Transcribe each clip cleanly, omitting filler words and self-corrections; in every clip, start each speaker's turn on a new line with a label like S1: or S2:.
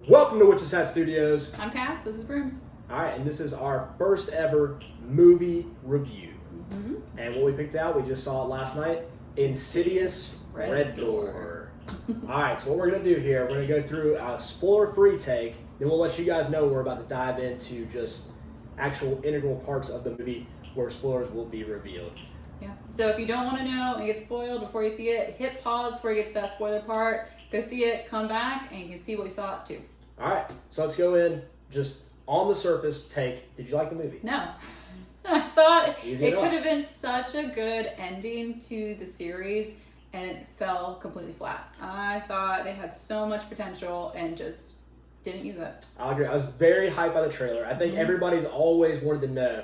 S1: Welcome to Witch's Hat Studios.
S2: I'm Cass, this is Brooms.
S1: Alright, and this is our first ever movie review.
S2: Mm-hmm.
S1: And what we picked out, we just saw it last night, Insidious Red Door. Alright, so what we're going to do here, we're going to go through a spoiler-free take, then we'll let you guys know we're about to dive into just actual integral parts of the movie where spoilers will be revealed.
S2: Yeah. So if you don't want to know and get spoiled before you see it, hit pause before you get to that spoiler part. Go see it, come back, and you can see what we thought too.
S1: Alright, so let's go in, just on the surface take. Did you like the movie?
S2: No. I thought
S1: Easy
S2: it
S1: enough.
S2: could have been such a good ending to the series, and it fell completely flat. I thought they had so much potential and just didn't use it.
S1: I agree. I was very hyped by the trailer. I think everybody's always wanted to know,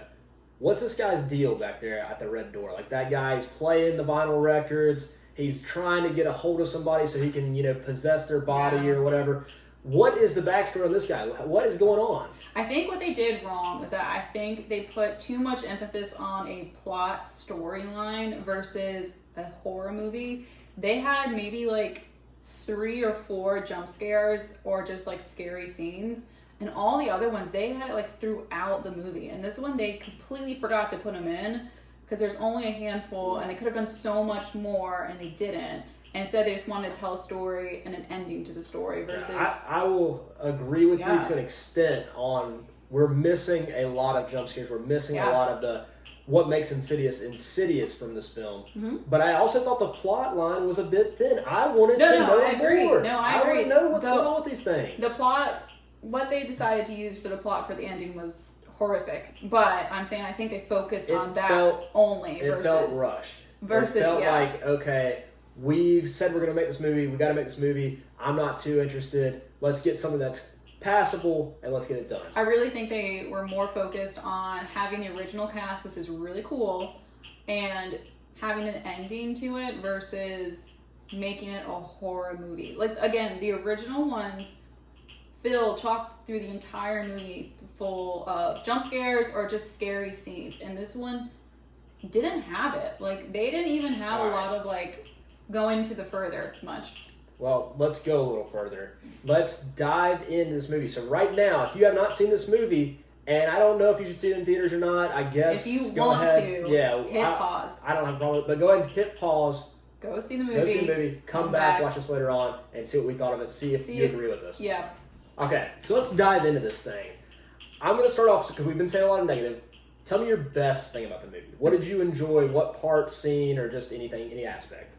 S1: what's this guy's deal back there at the Red Door? Like, that guy's playing the vinyl records. He's trying to get a hold of somebody so he can, possess their body or whatever. What is the backstory on this guy? What is going on?
S2: I think what they did wrong was that I think they put too much emphasis on a plot storyline versus a horror movie. They had maybe like 3 or 4 jump scares or just like scary scenes. And all the other ones, they had it like throughout the movie. And this one, they completely forgot to put them in because there's only a handful and they could have done so much more and they didn't. And instead, they just wanted to tell a story and an ending to the story versus...
S1: I will agree with you to an extent on we're missing a lot of jump scares. We're missing a lot of what makes Insidious from this film. Mm-hmm. But I also thought the plot line was a bit thin. I wanted to know more.
S2: I agree.
S1: I want to know what's going on with these things.
S2: The plot, what they decided to use for the plot for the ending was horrific. But I'm saying I think they focused on that only.
S1: It felt rushed. It felt like, okay, we've said we're going to make this movie. We got to make this movie. I'm not too interested. Let's get something that's passable and let's get it done.
S2: I really think they were more focused on having the original cast, which was really cool, and having an ending to it versus making it a horror movie. Like, again, the original ones chocked through the entire movie full of jump scares or just scary scenes. And this one didn't have it. Like, they didn't even have a lot of, like, going to the further much.
S1: Well, let's go a little further. Let's dive into this movie. So right now, if you have not seen this movie, and I don't know if you should see it in theaters or not, I guess
S2: if you
S1: go
S2: want
S1: ahead.
S2: to, hit pause.
S1: I don't have a problem with it, but go ahead and hit pause.
S2: Go see the movie.
S1: Come back, watch us later on, and see what we thought of it. See if you agree with us.
S2: Yeah.
S1: Okay, so let's dive into this thing. I'm going to start off, because we've been saying a lot of negative. Tell me your best thing about the movie. What did you enjoy? What part, scene, or just anything, any aspect?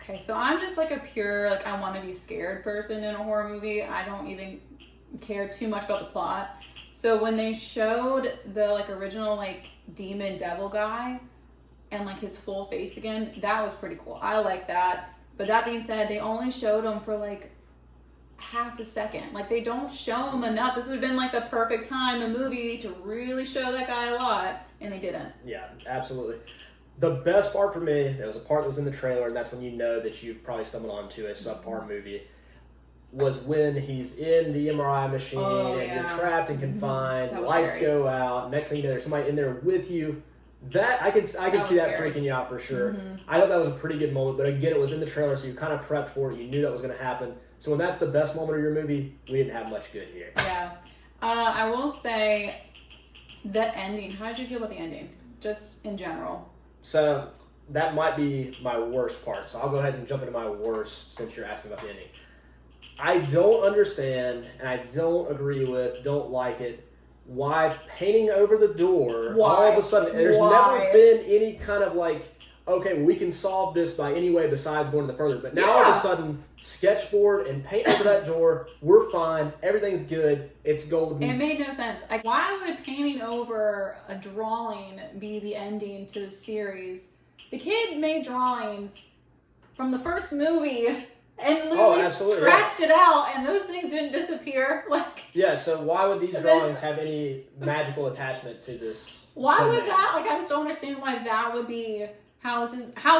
S2: Okay, so I'm just like a pure, like, I want to be scared person in a horror movie. I don't even care too much about the plot. So when they showed the, like, original, like, demon devil guy and, like, his full face again, that was pretty cool. I like that. But that being said, they only showed him for, like, half a second. Like, they don't show him enough. This would have been like the perfect time in a movie to really show that guy a lot, and they didn't.
S1: Yeah, absolutely. The best part for me, there was a part that was in the trailer, and that's when you know that you've probably stumbled onto a subpar movie, was when he's in the MRI machine and you're trapped and confined, lights go out, next thing you know there's somebody in there with you. That I could see that freaking you out for sure. Mm-hmm. I thought that was a pretty good moment, but again, it was in the trailer, so you kind of prepped for it. You knew that was going to happen. So when that's the best moment of your movie, we didn't have much good here.
S2: Yeah. I will say the ending. How did you feel about the ending? Just in general.
S1: So that might be my worst part. So I'll go ahead and jump into my worst since you're asking about the ending. I don't understand, and I don't agree with, don't like it, why painting over the door all of a sudden, there's never been any kind of like, okay, we can solve this by any way besides going to the further. But now all of a sudden, sketchboard and paint over that door, we're fine, everything's good, it's golden.
S2: It made no sense. Like, why would painting over a drawing be the ending to the series? The kid made drawings from the first movie and literally scratched it out, and those things didn't disappear.
S1: Yeah, so why would these drawings have any magical attachment to this?
S2: Why would that? Like, I just don't understand why that would be how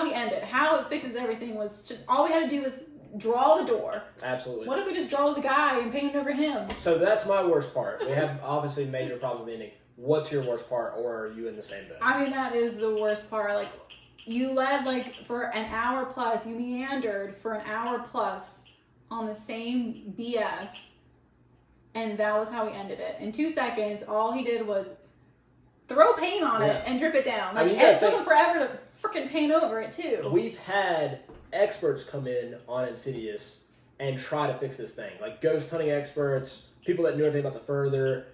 S2: we end it. How it fixes everything was just all we had to do was draw the door.
S1: Absolutely.
S2: What if we just draw the guy and paint over him?
S1: So that's my worst part. We have obviously major problems with the ending. What's your worst part, or are you in the same boat?
S2: I mean, that is the worst part. Like, you led, like, for an hour plus, you meandered for an hour plus on the same BS, and that was how we ended it. In 2 seconds, all he did was throw paint on it and drip it down. Like, and it took him forever to freaking paint over it too.
S1: We've had experts come in on Insidious and try to fix this thing, like ghost hunting experts, people that knew everything about the further.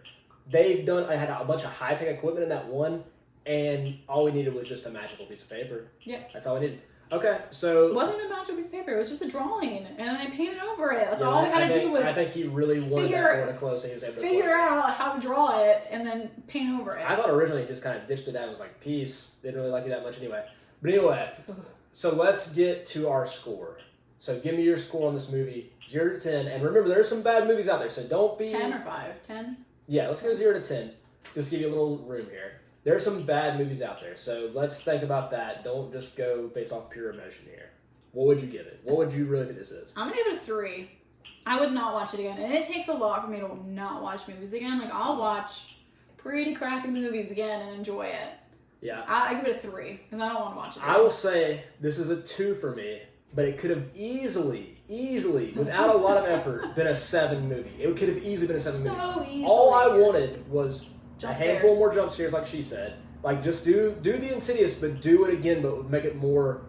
S1: They've done. I had a bunch of high tech equipment in that one, and all we needed was just a magical piece of paper.
S2: Yeah,
S1: that's all we needed. Okay, so
S2: it wasn't even a magical piece of paper. It was just a drawing, and then they painted over it. That's all we had to do was.
S1: I think he really wanted that door to close, so he was able to
S2: figure out how to draw it and then paint over it.
S1: I thought originally he just kind of ditched it out and was like, peace. Didn't really like it that much anyway. But anyway, so let's get to our score. So give me your score on this movie, 0 to 10. And remember, there are some bad movies out there, so don't be...
S2: 10 or 5? 10?
S1: Yeah, let's go 0 to 10. Just give you a little room here. There are some bad movies out there, so let's think about that. Don't just go based off pure emotion here. What would you give it? What would you really think this is?
S2: I'm going to give it a 3. I would not watch it again. And it takes a lot for me to not watch movies again. Like, I'll watch pretty crappy movies again and enjoy it.
S1: Yeah.
S2: I give it a 3, because I don't want to watch it again.
S1: I will say this is a 2 for me, but it could have easily, without a lot of effort, been a 7 movie. It could have easily been a 7 movie.
S2: So easily.
S1: All I wanted was
S2: jump
S1: a handful
S2: scares.
S1: more jump scares, like she said. Like, just do the Insidious, but do it again, but make it more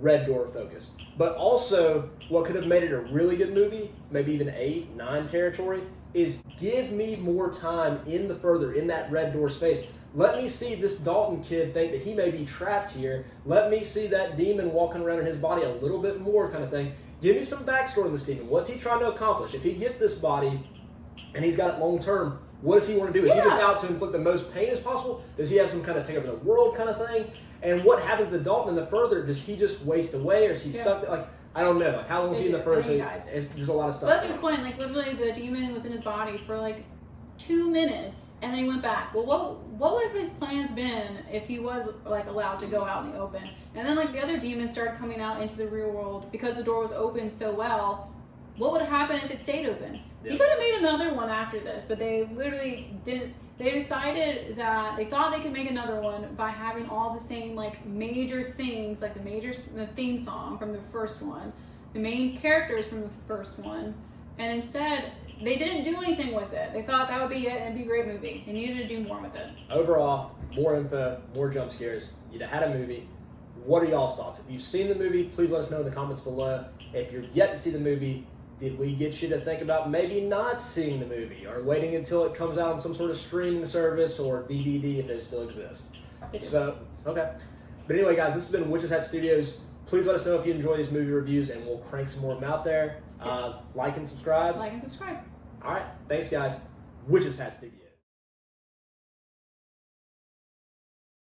S1: Red Door focused. But also, what could have made it a really good movie, maybe even 8, 9 territory, is give me more time in the further, in that Red Door space. Let me see this Dalton kid think that he may be trapped here. Let me see that demon walking around in his body a little bit more, kind of thing. Give me some backstory on this demon. What's he trying to accomplish? If he gets this body and he's got it long term, what does he want to do? Is he just out to inflict the most pain as possible? Does he have some kind of take over the world kind of thing? And what happens to Dalton in the further? Does he just waste away, or is he stuck? Like, I don't know. Like, how long is he in the further? There's a lot of stuff.
S2: But that's a good point. Like, literally, the demon was in his body for like 2 minutes, and then he went back. Well, what would have his plans been if he was like allowed to go out in the open? And then like the other demons started coming out into the real world because the door was open so well. What would have happened if it stayed open? He could have made another one after this, but they literally didn't. They decided that they thought they could make another one by having all the same like major things, like the theme song from the first one, the main characters from the first one, and instead they didn't do anything with it. They thought that would be it and it'd be a great movie. They needed to do more with it.
S1: Overall, more info, more jump scares. You'd have had a movie. What are y'all's thoughts? If you've seen the movie, please let us know in the comments below. If you're yet to see the movie, did we get you to think about maybe not seeing the movie or waiting until it comes out on some sort of streaming service or DVD if those still exist? So, okay. But anyway, guys, this has been Witch's Hat Studios. Please let us know if you enjoy these movie reviews, and we'll crank some more of them out there. Like and subscribe.
S2: Like and subscribe.
S1: All right. Thanks, guys. Witch's Hat Studios.